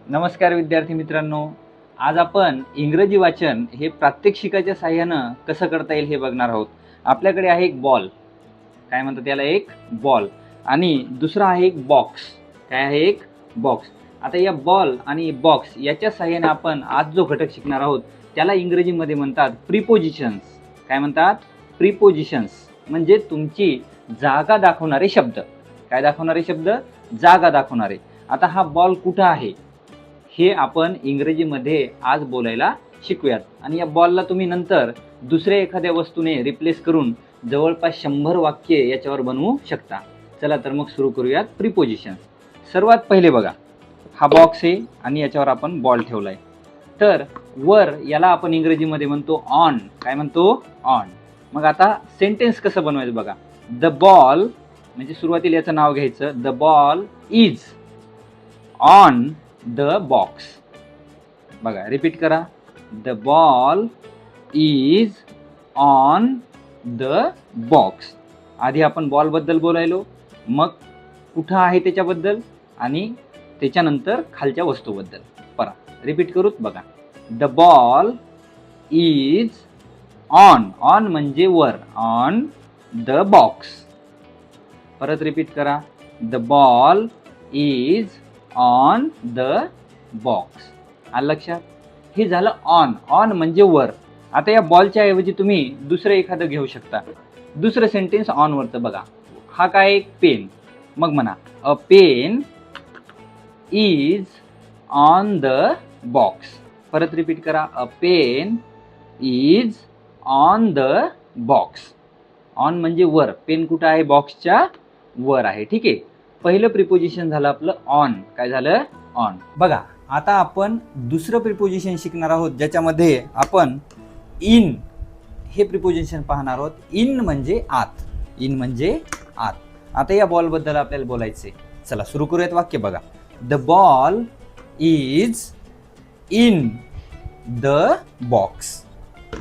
नमस्कार विद्यार्थी मित्रांनो. आज आपण इंग्रजी वाचन हे प्रात्यक्षिकाच्या साहाय्यानं कसं करता येईल हे बघणार आहोत. आपल्याकडे आहे एक बॉल, काय म्हणतात त्याला, एक बॉल, आणि दुसरा आहे एक बॉक्स. काय आहे? एक बॉक्स. आता या बॉल आणि बॉक्स याच्या साहाय्याने आपण आज जो घटक शिकणार आहोत त्याला इंग्रजीमध्ये म्हणतात प्रिपोजिशन्स. काय म्हणतात? प्रिपोजिशन्स. म्हणजे तुमची जागा दाखवणारे शब्द. काय दाखवणारे शब्द? जागा दाखवणारे. आता हा बॉल कुठं आहे हे आपण इंग्रजीमध्ये आज बोलायला शिकूयात. आणि या बॉलला तुम्ही नंतर दुसऱ्या एखाद्या वस्तूने रिप्लेस करून जवळपास 100 वाक्ये याच्यावर बनवू शकता. चला तर मग सुरू करूयात प्रिपोजिशन्स. सर्वात पहिले बघा, हा बॉक्स आहे आणि याच्यावर आपण बॉल ठेवलाय. तर वर याला आपण इंग्रजीमध्ये म्हणतो ऑन. काय म्हणतो? ऑन. मग आता सेंटेन्स कसं बनवायचं बघा. द बॉल, म्हणजे सुरुवातीला याचं नाव घ्यायचं. The ball is on the box. बघा, रिपीट करा. The ball is on the box. आधी आपण बॉल बद्दल बोलायलो, मग कुठं आहे त्याच्याबद्दल, आणि त्याच्यानंतर खालच्या वस्तूबद्दल. परा रिपीट करूत बघा. The ball is on. On म्हणजे वर. On the box. परत रिपीट करा. The ball is on the box. आलं लक्षात? हे झालं ऑन. ऑन म्हणजे वर. आता या बॉलच्या ऐवजी तुम्ही दुसरं एखादं घेऊ शकता. दुसरं सेंटेन्स ऑन वरचं बघा. हा काय? एक पेन. मग म्हणा a pen is on the box. परत रिपीट करा. A pen is on the box. On म्हणजे वर. पेन कुठं आहे? बॉक्सच्या वर आहे. ठीक आहे. पहिलं प्रिपोजिशन झालं आपलं ऑन. काय झालं? ऑन. बघा, आता आपण दुसरं प्रिपोजिशन शिकणार आहोत ज्याच्यामध्ये आपण इन हे प्रिपोजिशन पाहणार आहोत. इन म्हणजे आत. इन म्हणजे आत. आता या बॉल बद्दल आपल्याला बोलायचे. चला सुरू करूयात वाक्य. बघा, the ball is in the box.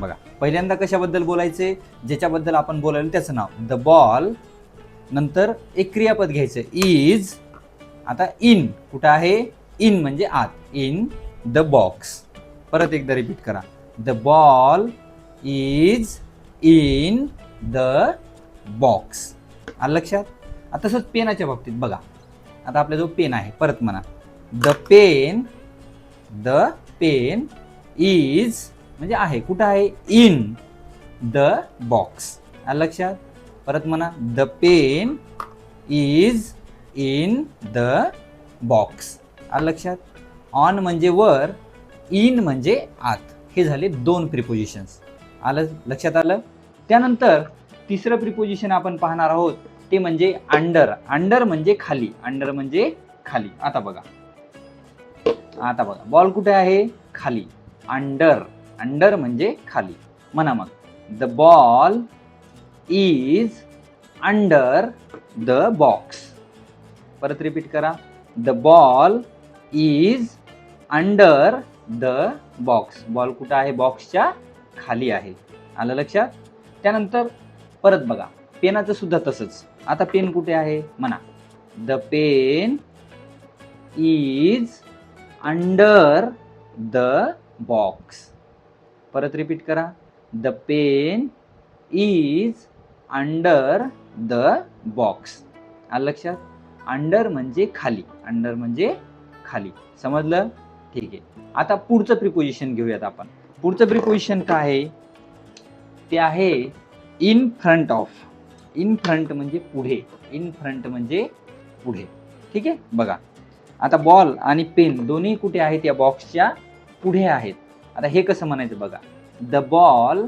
बघा, पहिल्यांदा कशाबद्दल बोलायचे? ज्याच्याबद्दल आपण बोलायला त्याचं नाव. द बॉल, नंतर एक क्रियापद घ्यायचं इज. आता इन कुठं आहे? इन म्हणजे आत. In the box. परत एकदा रिपीट करा. The ball is in the box. आलं लक्षात? आता तसंच पेनाच्या बाबतीत बघा. आता आपला जो पेन आहे, परत म्हणा. द पेन इज म्हणजे आहे. कुठं आहे? In the box. आलं लक्षात? परत म्हणा. The pen is in the box. आलं लक्षात? ऑन म्हणजे वर, इन म्हणजे आत. हे झाले दोन प्रिपोजिशन्स. आलं लक्षात? आलं. त्यानंतर तिसरं प्रिपोजिशन आपण पाहणार आहोत ते म्हणजे अंडर. अंडर म्हणजे खाली. अंडर म्हणजे खाली. आता बघा बॉल कुठे आहे? खाली. अंडर. अंडर म्हणजे खाली. म्हणा मग. The ball is under the box. परत रिपीट करा. The ball is under the box. Ball कुठं आहे? बॉक्सच्या खाली आहे. आलं लक्षात? त्यानंतर परत बघा, पेनाचं सुद्धा तसंच. आता पेन कुठे आहे? म्हणा. The pen is under the box. परत रिपीट करा. The pen is under the box. आलं लक्षात? अंडर म्हणजे खाली. अंडर म्हणजे खाली. समजलं? ठीक आहे. आता पुढचं प्रिपोजिशन घेऊयात आपण. पुढचं प्रिपोजिशन काय आहे? ते आहे in front of. In front म्हणजे पुढे. इन फ्रंट म्हणजे पुढे. ठीक आहे. बघा, आता बॉल आणि पेन दोन्ही कुठे आहेत? या बॉक्सच्या पुढे आहेत. आता हे कसं म्हणायचं बघा. The ball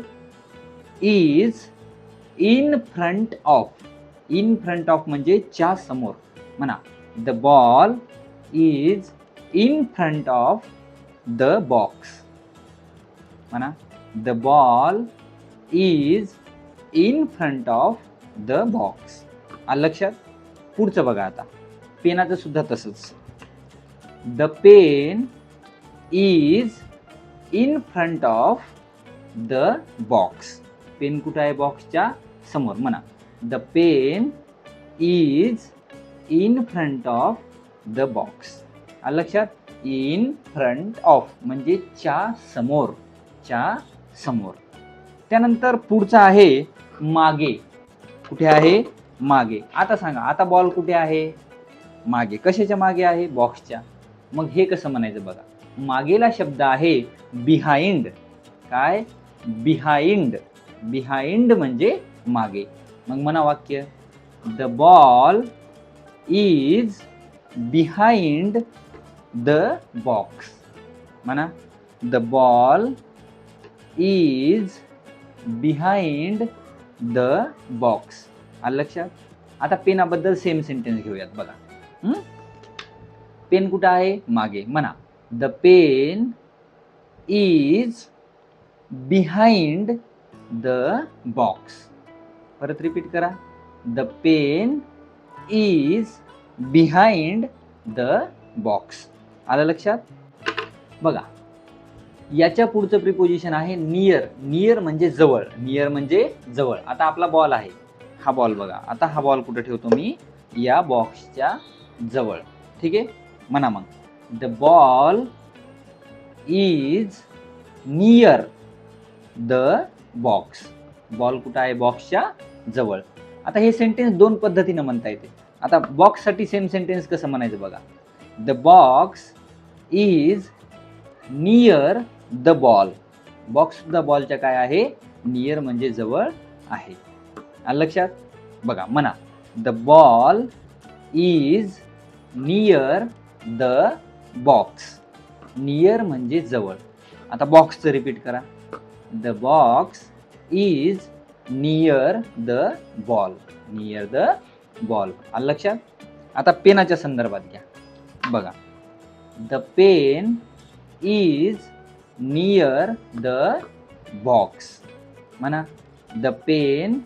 is in front of. In front of म्हणजे च्या समोर. म्हणा. The ball is in front of the box. म्हणा. The ball is in front of the box. आलं लक्षात? पुढचं बघा. आता पेनाचं सुद्धा तसंच. The pen is in front of the box. Pen कुठं आहे? बॉक्सच्या समोर. म्हणा. The pen is in front of the box. आलं लक्षात? इन फ्रंट ऑफ म्हणजे च्या समोर, च्या समोर. त्यानंतर पुढचा आहे मागे. कुठे आहे? मागे. आता सांगा, आता बॉल कुठे आहे? मागे. कशाच्या मागे आहे? बॉक्सच्या. मग हे कसं म्हणायचं बघा. मागेला शब्द आहे बिहाइंड. काय? बिहाइंड. बिहाइंड म्हणजे मागे. मग म्हणा वाक्य, the ball is behind the box. म्हणा, the ball is behind the box. आलं लक्षात? आता पेनाबद्दल सेम सेंटेन्स घेऊयात बघा. पेन कुठं आहे? मागे. म्हणा, the pen is behind the box. परत रिपीट करा, the pen is behind the box. आलं लक्षात? बघा, याच्या पुढचं प्रिपोजिशन आहे नियर. नियर म्हणजे जवळ. नियर म्हणजे जवळ. आता आपला बॉल आहे, हा बॉल बघा. आता हा बॉल कुठे ठेवतो मी? या बॉक्सच्या जवळ. ठीक आहे? म्हणा मग, the ball is near the box. Ball कुठं आहे? बॉक्सच्या जवळ. आता हे सेंटेन्स दोन पद्धतीनं म्हणता येते. आता बॉक्ससाठी सेम सेंटेन्स कसं म्हणायचं बघा. The box is near the ball. Box सुद्धा बॉलच्या काय आहे? नियर म्हणजे जवळ आहे. आलं लक्षात? बघा, म्हणा, the ball is near the box. Near म्हणजे जवळ. आता बॉक्सचं रिपीट करा, the box is near the ball. Near the ball. आलं लक्षात? आता पेनाच्या संदर्भात घ्या बघा, the pen is near the box. म्हणा, the pen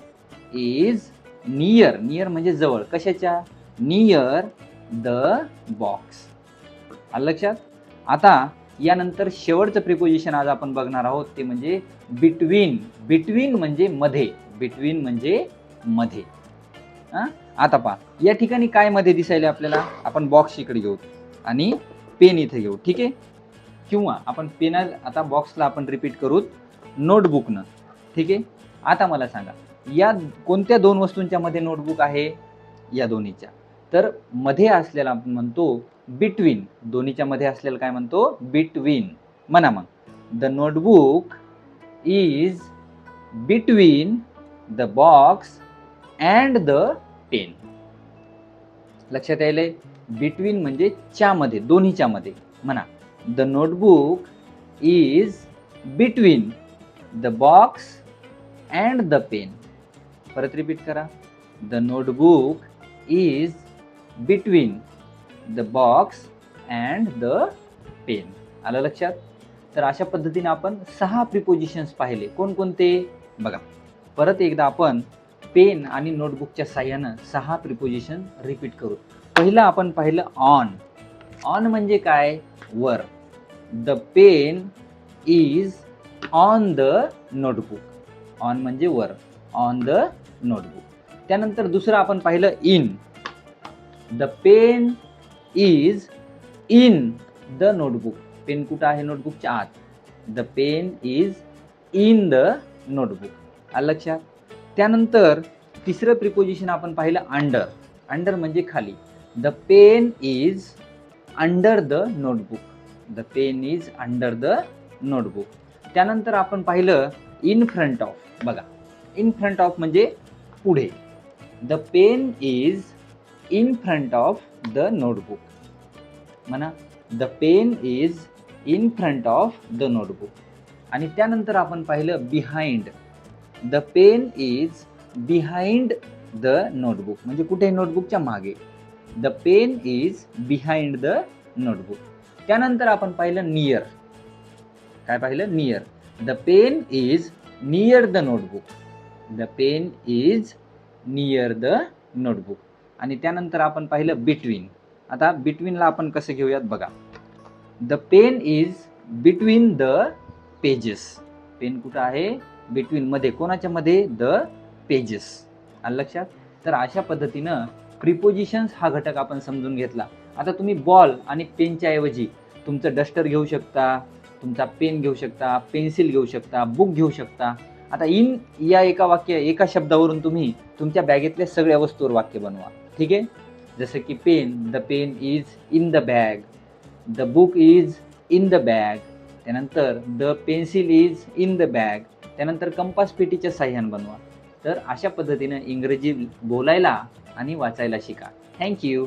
is near. Near म्हणजे जवळ. कशाच्या? Near the box. आलं लक्षात? आता यानंतर शेवटचं प्रिपोजिशन आज आपण बघणार आहोत ते म्हणजे बिटवीन. बिटवीन म्हणजे मध्ये. बिटवीन म्हणजे मध्ये. आता पहा, या ठिकाणी काय मध्ये दिसायला आपल्याला? आपण बॉक्स इकडे घेऊ आणि पेन इथे घेऊ. ठीक आहे? किंवा आपण पेन, आता बॉक्सला आपण रिपीट करू नोटबुकनं. ठीक आहे? आता मला सांगा, या कोणत्या दोन वस्तूंच्या मध्ये नोटबुक आहे? या दोन्हीच्या. तर मध्ये असलेला आपण म्हणतो बिटवीन. दोन्हीच्या मध्ये असलेला काय म्हणतो? बिटवीन. म्हणा मग, the notebook is between the box and the pen. लक्षात यायलंय? बिटवीन म्हणजे च्यामध्ये, दोन्हीच्या मध्ये. म्हणा, the notebook is between the box and the pen. परत रिपीट करा, the notebook is between the box and the pen. आलं लक्षात? तर अशा पद्धतीने आपण 6 प्रिपोजिशन्स पाहिले. कोणकोणते बघा. परत एकदा आपण पेन आणि नोटबुकच्या साह्यानं 6 प्रिपोजिशन रिपीट करू. पहिलं आपण पाहिलं ऑन. ऑन म्हणजे काय? वर. The pen is on the notebook. On म्हणजे वर. On the notebook. त्यानंतर दुसरं आपण पाहिलं in. The pen is in the notebook. Pen कुठं आहे? नोटबुकच्या आत. The pen is in the notebook. आलं लक्षात? त्यानंतर तिसरं प्रिपोजिशन आपण पाहिलं अंडर. अंडर म्हणजे खाली. The pen is under the notebook. The pen is under the notebook. त्यानंतर आपण पाहिलं इन फ्रंट ऑफ. बघा, इन फ्रंट ऑफ म्हणजे पुढे. The pen is in front of the notebook. म्हणा, the pen is in front of the notebook. आणि त्यानंतर आपण पाहिलं behind. The pen is behind the notebook म्हणजे कुठे? नोटबुकच्या मागे. The pen is behind the notebook. त्यानंतर आपण पाहिलं नियर. काय पाहिलं? Near. The pen is near the notebook. The pen is near the notebook. आणि त्यानंतर आपण पाहिलं बिटवीन. आता बिटवीनला आपण कसं घेऊयात बघा. The pen is between the pages. Pen कुठं आहे? बिटवीन मध्ये. कोणाच्या मध्ये? The pages. आलं लक्षात? तर अशा पद्धतीनं प्रिपोजिशन्स हा घटक आपण समजून घेतला. आता तुम्ही बॉल आणि पेनच्या ऐवजी तुमचं डस्टर घेऊ शकता, तुमचा पेन घेऊ शकता, पेन्सिल घेऊ शकता, बुक घेऊ शकता. आता इन या एका शब्दावरून तुम्ही तुमच्या बॅगेतल्या सगळ्या वस्तूवर वाक्य बनवा. ठीक आहे. जसं की pen, the pen is in the bag, the book is in the bag, त्यानंतर the pencil is in the bag, त्यानंतर कंपास पेटीच्या साह्यानं बनवा. तर अशा पद्धतीनं इंग्रजी बोलायला आणि वाचायला शिका. थँक्यू.